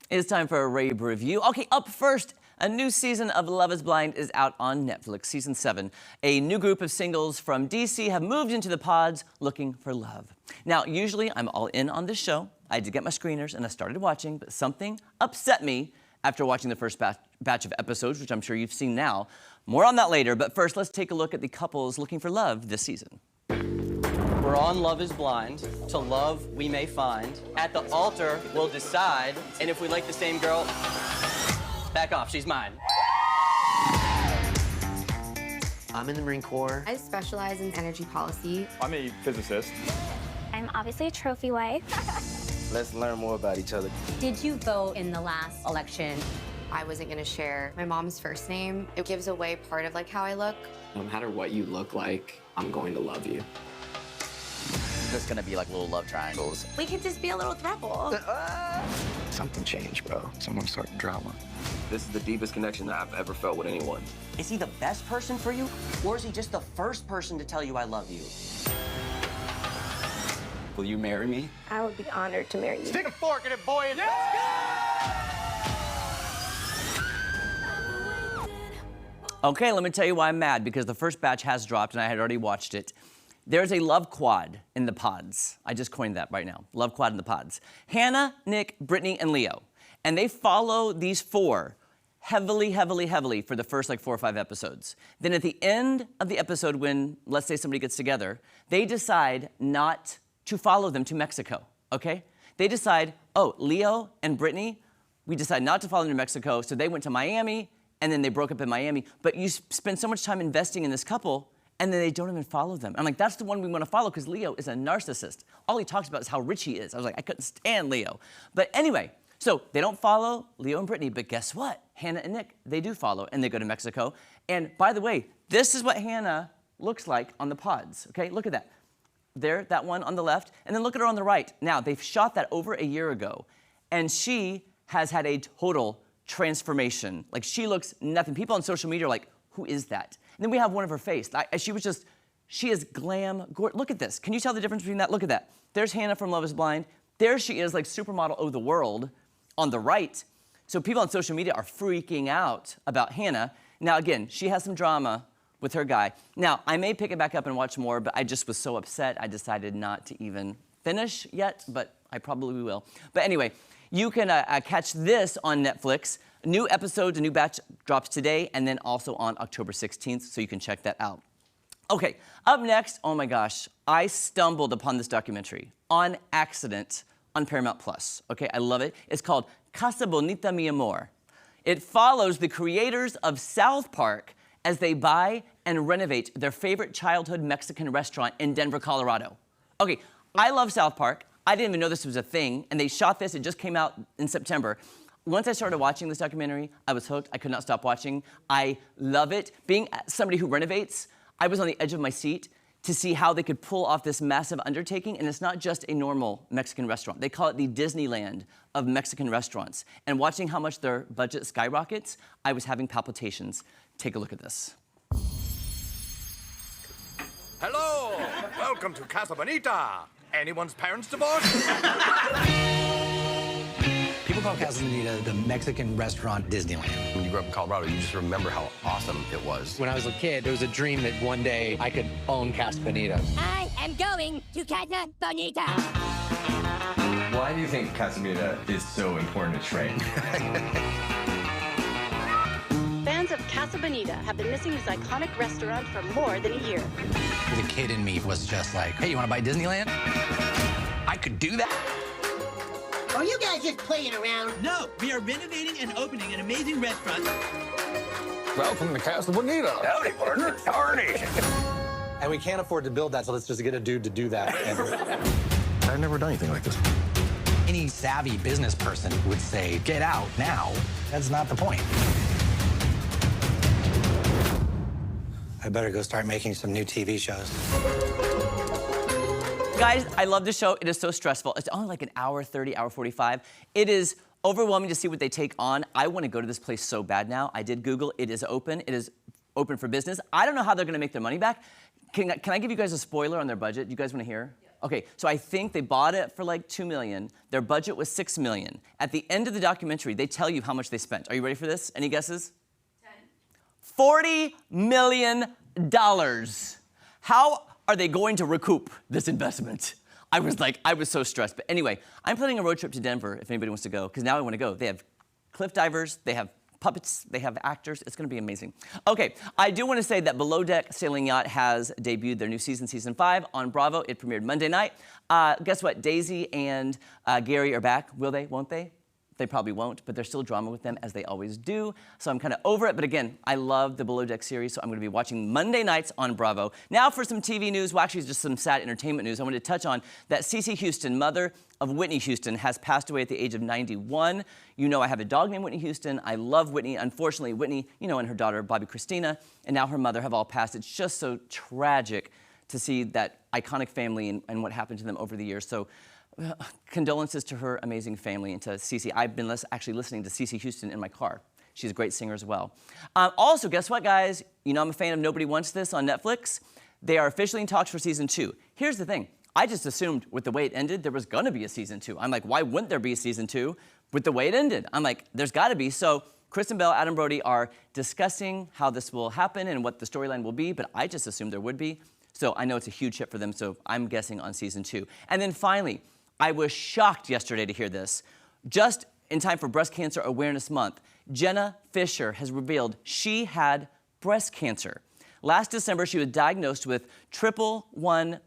It's time for a Rabe review. Okay, up first, a new season of Love is Blind is out on Netflix, season 7. A new group of singles from DC have moved into the pods looking for love. Now, usually I'm all in on this show. I had to get my screeners and I started watching, but something upset me after watching the first batch of episodes, which I'm sure you've seen now. More on that later, but first let's take a look at the couples looking for love this season. We're on Love is Blind. To love we may find. At the altar we'll decide. And if we like the same girl, back off, she's mine. I'm in the Marine Corps. I specialize in energy policy. I'm a physicist. I'm obviously a trophy wife. Let's learn more about each other. Did you vote in the last election? I wasn't gonna share my mom's first name. It gives away part of how I look. No matter what you look like, I'm going to love you. There's gonna be like little love triangles. We could just be a little throuple. Something changed, bro. Someone started drama. This is the deepest connection that I've ever felt with anyone. Is he the best person for you? Or is he just the first person to tell you I love you? Will you marry me? I would be honored to marry you. Stick a fork in it, boy. And Okay, let me tell you why I'm mad, because the first batch has dropped and I had already watched it. There's a love quad in the pods. I just coined that right now. Love quad in the pods. Hannah, Nick, Brittany, and Leo. And they follow these four heavily for the first 4 or 5 episodes. Then at the end of the episode, when, let's say somebody gets together, they decide not to follow them to Mexico, okay? They decide, oh, Leo and Brittany, we decide not to follow them to Mexico, so they went to Miami, and then they broke up in Miami. But you spend so much time investing in this couple, and then they don't even follow them. I'm like, that's the one we want to follow, because Leo is a narcissist. All he talks about is how rich he is. I was like, I couldn't stand Leo. But anyway, so they don't follow Leo and Brittany, but guess what? Hannah and Nick, they do follow, and they go to Mexico. And by the way, this is what Hannah looks like on the pods, okay? Look at that. There, that one on the left, and then look at her on the right. Now, they've shot that over a year ago, and she has had a total transformation. Like, she looks nothing. People on social media are like, who is that? And then we have one of her face. She is glam, look at this. Can you tell the difference between that? Look at that. There's Hannah from Love is Blind. There she is, like supermodel of the world on the right. So people on social media are freaking out about Hannah. Now again, she has some drama with her guy. Now, I may pick it back up and watch more, but I just was so upset I decided not to even finish yet, but I probably will. But anyway, you can catch this on Netflix. New episodes, a new batch drops today, and then also on October 16th, so you can check that out. Okay, up next, oh my gosh, I stumbled upon this documentary on accident on Paramount Plus. Okay, I love it. It's called Casa Bonita, Mi Amor. It follows the creators of South Park as they buy and renovate their favorite childhood Mexican restaurant in Denver, Colorado. Okay, I love South Park. I didn't even know this was a thing, and they shot this. It just came out in September. Once I started watching this documentary, I was hooked. I could not stop watching. I love it. Being somebody who renovates, I was on the edge of my seat to see how they could pull off this massive undertaking, and it's not just a normal Mexican restaurant. They call it the Disneyland of Mexican restaurants. And watching how much their budget skyrockets, I was having palpitations. Take a look at this. hello, welcome to Casa Bonita. Anyone's parents divorced? People call Casa Bonita the Mexican restaurant Disneyland. When you grew up in Colorado, you just remember how awesome it was. When I was a kid, it was a dream that one day I could own Casa Bonita. I am going to Casa Bonita. Why do you think Casa Bonita is so important to Trey? Fans of Casa Bonita have been missing this iconic restaurant for more than a year. The kid in me was just like, hey, you want to buy Disneyland? I could do that. Are you guys just playing around? No, we are renovating and opening an amazing restaurant. Welcome to Casa Bonita. Howdy, partner. Howdy. And we can't afford to build that, so let's just get a dude to do that. I've never done anything like this. Any savvy business person would say, get out now. That's not the point. I better go start making some new TV shows. Guys, I love the show. It is so stressful. It's only like an hour 30, hour 45. It is overwhelming to see what they take on. I want to go to this place so bad now. I did Google. It is open. It is open for business. I don't know how they're going to make their money back. Can I give you guys a spoiler on their budget? You guys want to hear? Yes. Okay, so I think they bought it for like $2 million. Their budget was $6 million. At the end of the documentary, they tell you how much they spent. Are you ready for this? Any guesses? 10. $40 million. How are they going to recoup this investment? I was so stressed. But anyway, I'm planning a road trip to Denver if anybody wants to go, because now I want to go. They have cliff divers, they have puppets, they have actors. It's going to be amazing. Okay, I do want to say that Below Deck Sailing Yacht has debuted their new season 5 on Bravo. It premiered Monday night. Guess what? Daisy and Gary are back. Will they? Won't they? They probably won't, but there's still drama with them, as they always do. So I'm kind of over it. But again, I love the Below Deck series, so I'm going to be watching Monday nights on Bravo. Now for some TV news. Well, actually, just some sad entertainment news. I wanted to touch on that Cece Houston, mother of Whitney Houston, has passed away at the age of 91. You know I have a dog named Whitney Houston. I love Whitney. Unfortunately, Whitney, and her daughter, Bobby Christina, and now her mother have all passed. It's just so tragic to see that iconic family and what happened to them over the years. So condolences to her amazing family and to Cece. I've been actually listening to Cece Houston in my car. She's a great singer as well. Also, guess what, guys? I'm a fan of Nobody Wants This on Netflix. They are officially in talks for season 2. Here's the thing. I just assumed with the way it ended, there was gonna be a season 2. I'm like, why wouldn't there be a season 2 with the way it ended? I'm like, there's gotta be. So Kristen Bell, Adam Brody are discussing how this will happen and what the storyline will be, but I just assumed there would be. So I know it's a huge hit for them, so I'm guessing on season 2. And then finally, I was shocked yesterday to hear this. Just in time for Breast Cancer Awareness Month, Jenna Fisher has revealed she had breast cancer. Last December, she was diagnosed with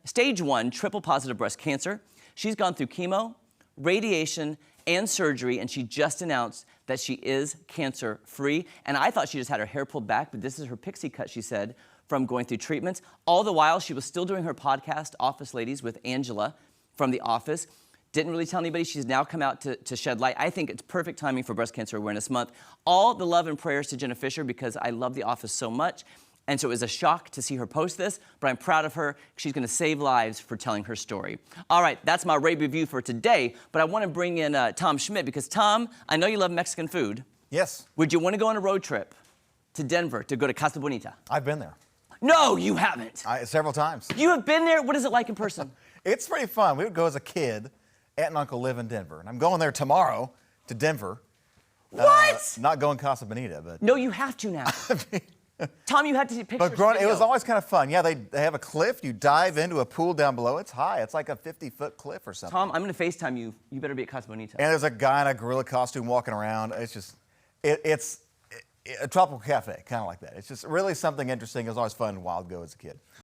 stage 1 triple positive breast cancer. She's gone through chemo, radiation, and surgery, and she just announced that she is cancer-free. And I thought she just had her hair pulled back, but this is her pixie cut, she said, from going through treatments. All the while, she was still doing her podcast, Office Ladies, with Angela from The Office. Didn't really tell anybody. She's now come out to shed light. I think it's perfect timing for Breast Cancer Awareness Month. All the love and prayers to Jenna Fisher, because I love The Office so much. And so it was a shock to see her post this, but I'm proud of her. She's gonna save lives for telling her story. All right, that's my Rabe review for today, but I wanna bring in Tom Schmidt, because Tom, I know you love Mexican food. Yes. Would you wanna go on a road trip to Denver to go to Casa Bonita? I've been there. No, you haven't. Several times. You have been there? What is it like in person? It's pretty fun. We would go as a kid. Aunt and uncle live in Denver, and I'm going there tomorrow to Denver. What? Not going Casa Bonita, but... No, you have to now. Tom, you had to see pictures. But it was always kind of fun. Yeah, they have a cliff. You dive into a pool down below. It's high. It's like a 50-foot cliff or something. Tom, I'm going to FaceTime you. You better be at Casa Bonita. And there's a guy in a gorilla costume walking around. It's just, it's a tropical cafe, kind of like that. It's just really something interesting. It was always fun and wild to go as a kid.